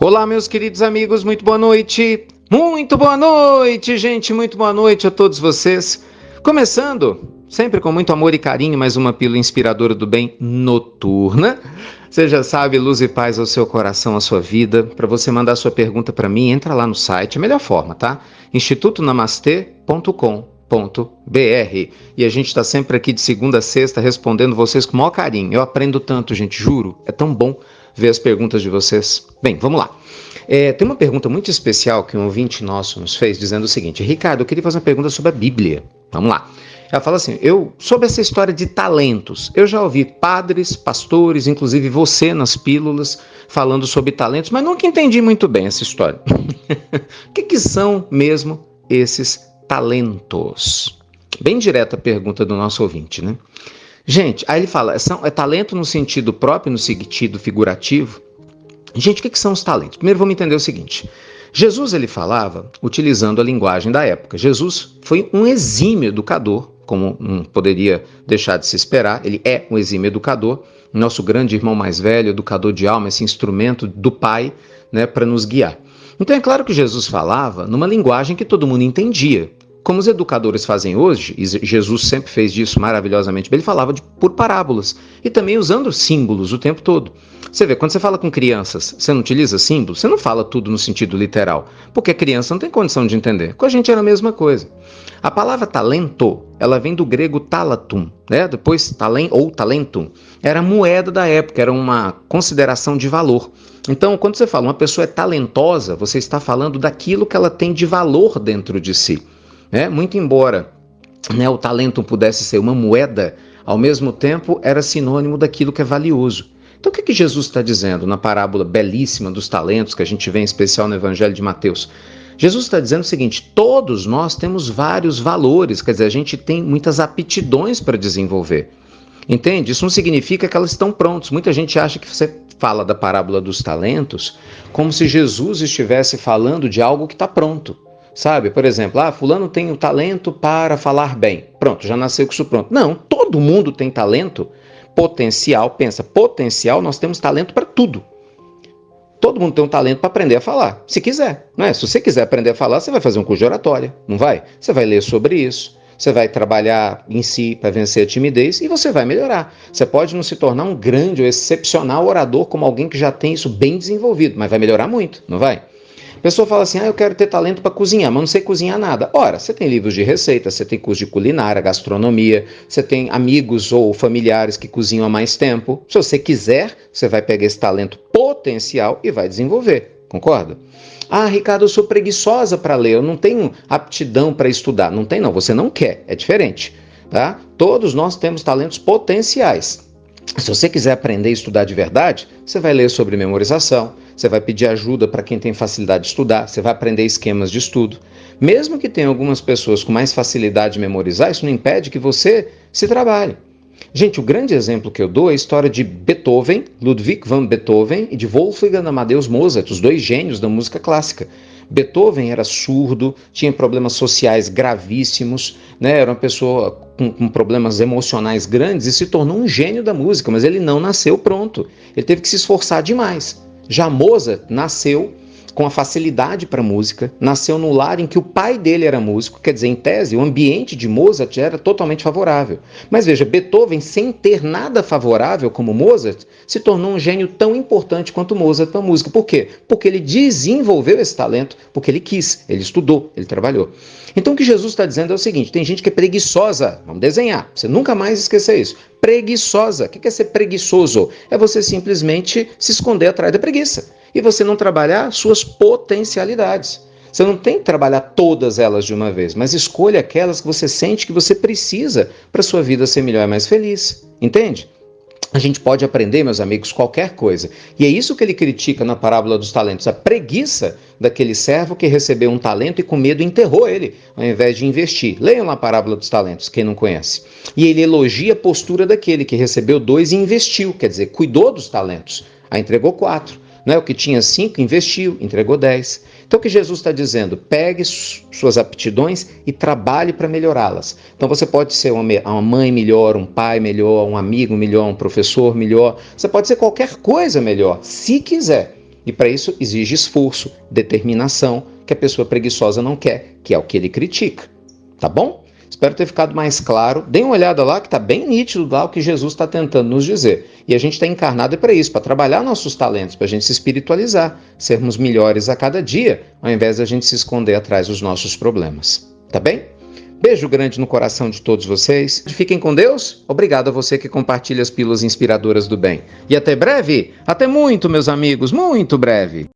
Olá, meus queridos amigos, muito boa noite. Muito boa noite, gente, muito boa noite a todos vocês. Começando, sempre com muito amor e carinho, mais uma pílula inspiradora do bem noturna. Você já sabe, luz e paz ao seu coração, à sua vida. Para você mandar sua pergunta para mim, entra lá no site, a melhor forma, tá? institutonamastê.com.br. E a gente está sempre aqui de segunda a sexta respondendo vocês com o maior carinho. Eu aprendo tanto, gente, juro. É tão bom ver as perguntas de vocês. Bem, vamos lá. Tem uma pergunta muito especial que um ouvinte nosso nos fez, dizendo o seguinte: Ricardo, eu queria fazer uma pergunta sobre a Bíblia. Vamos lá. Ela fala assim: sobre essa história de talentos, eu já ouvi padres, pastores, inclusive você nas pílulas, falando sobre talentos, mas nunca entendi muito bem essa história. O que são mesmo esses talentos? Bem direta a pergunta do nosso ouvinte, né? Gente, aí ele fala, é talento no sentido próprio, no sentido figurativo? Gente, o que são os talentos? Primeiro vamos entender o seguinte: Jesus ele falava utilizando a linguagem da época. Jesus foi um exímio educador, como não poderia deixar de se esperar. Ele é um exímio educador, nosso grande irmão mais velho, educador de alma, esse instrumento do Pai, né, para nos guiar. Então é claro que Jesus falava numa linguagem que todo mundo entendia. Como os educadores fazem hoje, e Jesus sempre fez disso maravilhosamente bem, ele falava por parábolas e também usando símbolos o tempo todo. Você vê, quando você fala com crianças, você não utiliza símbolos, você não fala tudo no sentido literal, porque a criança não tem condição de entender. Com a gente era a mesma coisa. A palavra talento, ela vem do grego talatum, né? Depois talentum, era moeda da época, era uma consideração de valor. Então, quando você fala uma pessoa é talentosa, você está falando daquilo que ela tem de valor dentro de si. Muito embora, né, o talento pudesse ser uma moeda, ao mesmo tempo era sinônimo daquilo que é valioso. Então o que Jesus está dizendo na parábola belíssima dos talentos, que a gente vê em especial no Evangelho de Mateus? Jesus está dizendo o seguinte: todos nós temos vários valores, quer dizer, a gente tem muitas aptidões para desenvolver. Entende? Isso não significa que elas estão prontas. Muita gente acha que você fala da parábola dos talentos como se Jesus estivesse falando de algo que está pronto. Sabe, por exemplo, fulano tem o talento para falar bem. Pronto, já nasceu com isso pronto. Não, todo mundo tem talento, potencial. Pensa, potencial, nós temos talento para tudo. Todo mundo tem um talento para aprender a falar, se quiser. Não é? Se você quiser aprender a falar, você vai fazer um curso de oratória, não vai? Você vai ler sobre isso, você vai trabalhar em si para vencer a timidez e você vai melhorar. Você pode não se tornar um grande ou excepcional orador como alguém que já tem isso bem desenvolvido, mas vai melhorar muito, não vai? A pessoa fala assim: eu quero ter talento para cozinhar, mas não sei cozinhar nada. Ora, você tem livros de receita, você tem curso de culinária, gastronomia, você tem amigos ou familiares que cozinham há mais tempo. Se você quiser, você vai pegar esse talento potencial e vai desenvolver. Concorda? Ricardo, eu sou preguiçosa para ler, eu não tenho aptidão para estudar. Não tem não, você não quer, é diferente. Tá? Todos nós temos talentos potenciais. Se você quiser aprender a estudar de verdade, você vai ler sobre memorização, você vai pedir ajuda para quem tem facilidade de estudar, você vai aprender esquemas de estudo. Mesmo que tenha algumas pessoas com mais facilidade de memorizar, isso não impede que você se trabalhe. Gente, o grande exemplo que eu dou é a história de Beethoven, Ludwig van Beethoven, e de Wolfgang Amadeus Mozart, os dois gênios da música clássica. Beethoven era surdo, tinha problemas sociais gravíssimos, né? Era uma pessoa com problemas emocionais grandes e se tornou um gênio da música, mas ele não nasceu pronto, ele teve que se esforçar demais. Já Mozart nasceu com a facilidade para música, nasceu no lar em que o pai dele era músico, quer dizer, em tese, o ambiente de Mozart era totalmente favorável. Mas veja, Beethoven, sem ter nada favorável como Mozart, se tornou um gênio tão importante quanto Mozart para a música. Por quê? Porque ele desenvolveu esse talento, porque ele quis, ele estudou, ele trabalhou. Então o que Jesus está dizendo é o seguinte: tem gente que é preguiçosa, vamos desenhar, você nunca mais esquecer isso. Preguiçosa. O que é ser preguiçoso? É você simplesmente se esconder atrás da preguiça e você não trabalhar suas potencialidades. Você não tem que trabalhar todas elas de uma vez, mas escolha aquelas que você sente que você precisa para sua vida ser melhor e mais feliz. Entende? A gente pode aprender, meus amigos, qualquer coisa. E é isso que ele critica na parábola dos talentos, a preguiça daquele servo que recebeu um talento e com medo enterrou ele, ao invés de investir. Leiam lá a parábola dos talentos, quem não conhece. E ele elogia a postura daquele que recebeu 2 e investiu, quer dizer, cuidou dos talentos. Aí entregou 4. O que tinha 5, investiu, entregou 10. Então o que Jesus está dizendo? Pegue suas aptidões e trabalhe para melhorá-las. Então você pode ser uma mãe melhor, um pai melhor, um amigo melhor, um professor melhor. Você pode ser qualquer coisa melhor, se quiser. E para isso exige esforço, determinação, que a pessoa preguiçosa não quer, que é o que ele critica. Tá bom? Espero ter ficado mais claro. Dê uma olhada lá que está bem nítido lá o que Jesus está tentando nos dizer. E a gente está encarnado para isso, para trabalhar nossos talentos, para a gente se espiritualizar, sermos melhores a cada dia, ao invés de a gente se esconder atrás dos nossos problemas. Tá bem? Beijo grande no coração de todos vocês. Fiquem com Deus. Obrigado a você que compartilha as pílulas inspiradoras do bem. E até breve. Até muito, meus amigos. Muito breve.